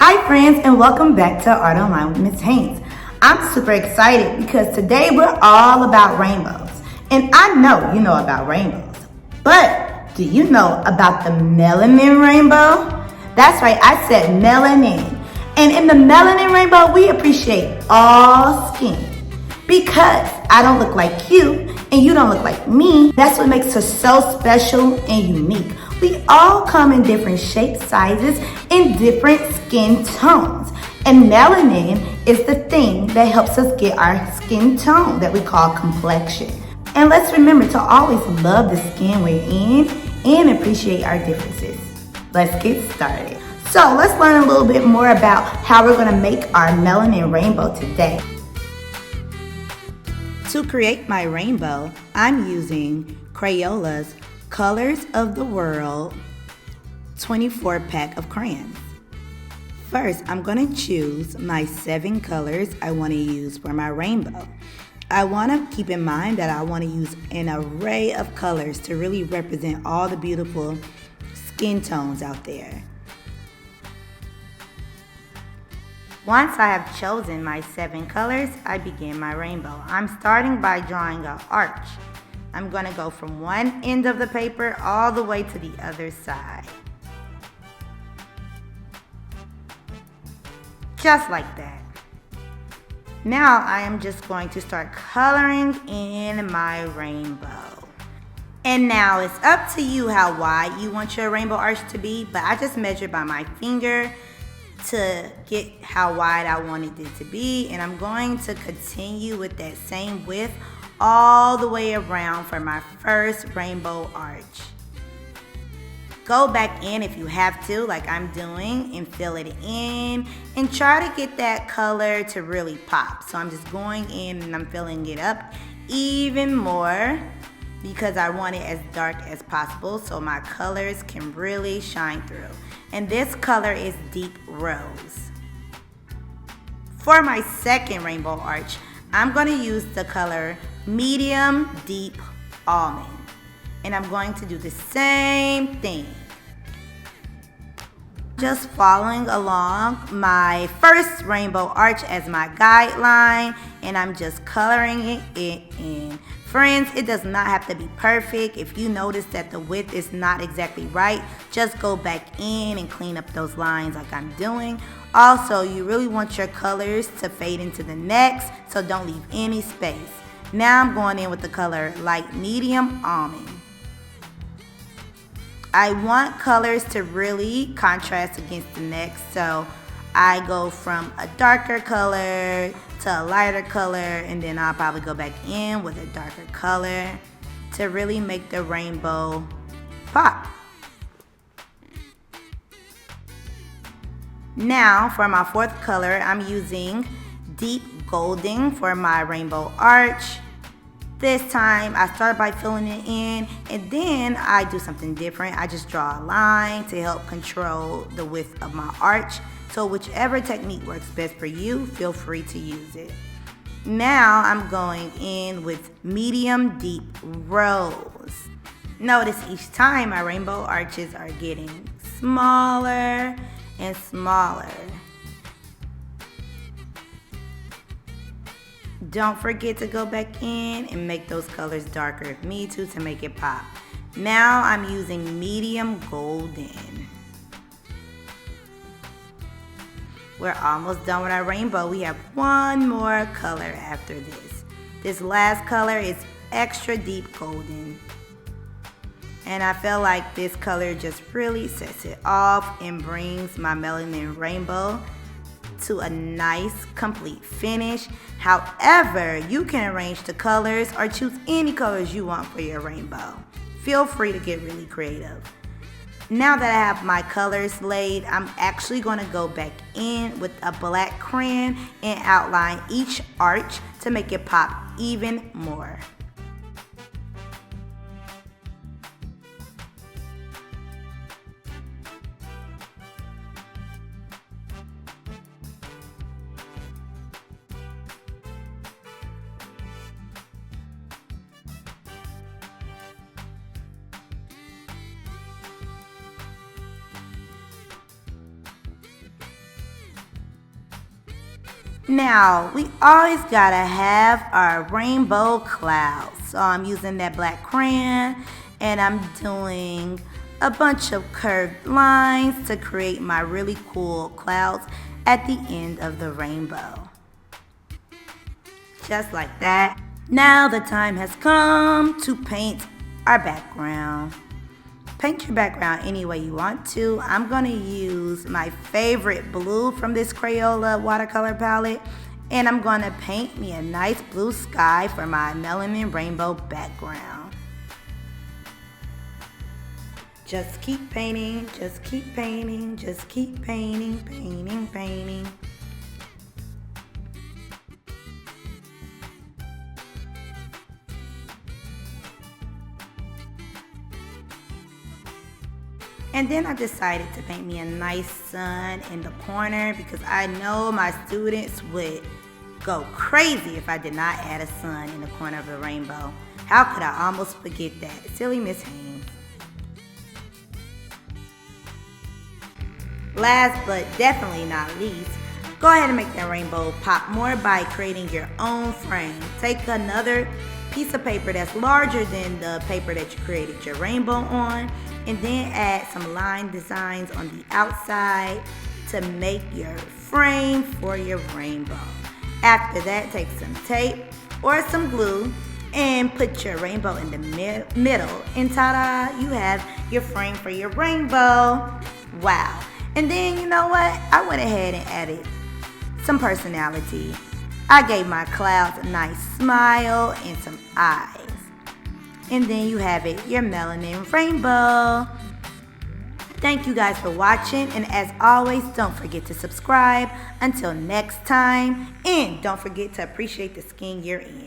Hi friends, and welcome back to Art Online with Ms. Haynes. I'm super excited because today we're all about rainbows. And I know you know about rainbows, but do you know about the melanin rainbow? That's right, I said melanin. And in the melanin rainbow, we appreciate all skin. Because I don't look like you and you don't look like me, that's what makes us so special and unique. We all come in different shapes, sizes, and different skin tones. And melanin is the thing that helps us get our skin tone that we call complexion. And let's remember to always love the skin we're in and appreciate our differences. Let's get started. So let's learn a little bit more about how we're gonna make our melanin rainbow today. To create my rainbow, I'm using Crayola's Colors of the World 24-pack of crayons. First, I'm going to choose my 7 colors I want to use for my rainbow. I want to keep in mind that I want to use an array of colors to really represent all the beautiful skin tones out there. Once I have chosen my 7 colors, I begin my rainbow. I'm starting by drawing an arch. I'm going to go from one end of the paper all the way to the other side. Just like that. Now I am just going to start coloring in my rainbow. And now it's up to you how wide you want your rainbow arch to be, but I just measured by my finger to get how wide I wanted it to be, and I'm going to continue with that same width all the way around for my first rainbow arch. Go back in if you have to, like I'm doing, and fill it in and try to get that color to really pop. So I'm just going in and I'm filling it up even more because I want it as dark as possible so my colors can really shine through. And this color is Deep Rose. For my second rainbow arch, I'm going to use the color Medium Deep Almond. And I'm going to do the same thing. Just following along my first rainbow arch as my guideline, and I'm just coloring it in. Friends, it does not have to be perfect. If you notice that the width is not exactly right, just go back in and clean up those lines like I'm doing. Also, you really want your colors to fade into the next, so don't leave any space. Now I'm going in with the color Light Medium Almond. I want colors to really contrast against the next, so I go from a darker color to a lighter color, and then I'll probably go back in with a darker color to really make the rainbow pop. Now for my fourth color, I'm using Deep Golden for my rainbow arch. This time I start by filling it in, and then I do something different. I just draw a line to help control the width of my arch. So whichever technique works best for you, feel free to use it. Now I'm going in with Medium Deep Rose. Notice each time my rainbow arches are getting smaller and smaller. Don't forget to go back in and make those colors darker if you need to make it pop. Now I'm using Medium Golden. We're almost done with our rainbow. We have one more color after this. This last color is Extra Deep Golden. And I feel like this color just really sets it off and brings my melanin rainbow to a nice complete finish. However, you can arrange the colors or choose any colors you want for your rainbow. Feel free to get really creative. Now that I have my colors laid, I'm actually going to go back in with a black crayon and outline each arch to make it pop even more. Now, we always gotta have our rainbow clouds. So I'm using that black crayon and I'm doing a bunch of curved lines to create my really cool clouds at the end of the rainbow. Just like that. Now the time has come to paint our background. Paint your background any way you want to. I'm going to use my favorite blue from this Crayola watercolor palette. And I'm going to paint me a nice blue sky for my Melanin Rainbow background. Just keep painting, just keep painting, just keep painting, painting, painting. And then I decided to paint me a nice sun in the corner because I know my students would go crazy if I did not add a sun in the corner of the rainbow. How could I almost forget that? Silly Ms. Haynes. Last but definitely not least, go ahead and make that rainbow pop more by creating your own frame. Take another piece of paper that's larger than the paper that you created your rainbow on, and then add some line designs on the outside to make your frame for your rainbow. After that, take some tape or some glue and put your rainbow in the middle, and ta-da, you have your frame for your rainbow. Wow. And then, you know what? I went ahead and added some personality. I gave my clouds a nice smile and some eyes. And then you have it, your Melanin Rainbow. Thank you guys for watching, and as always, don't forget to subscribe. Until next time, and don't forget to appreciate the skin you're in.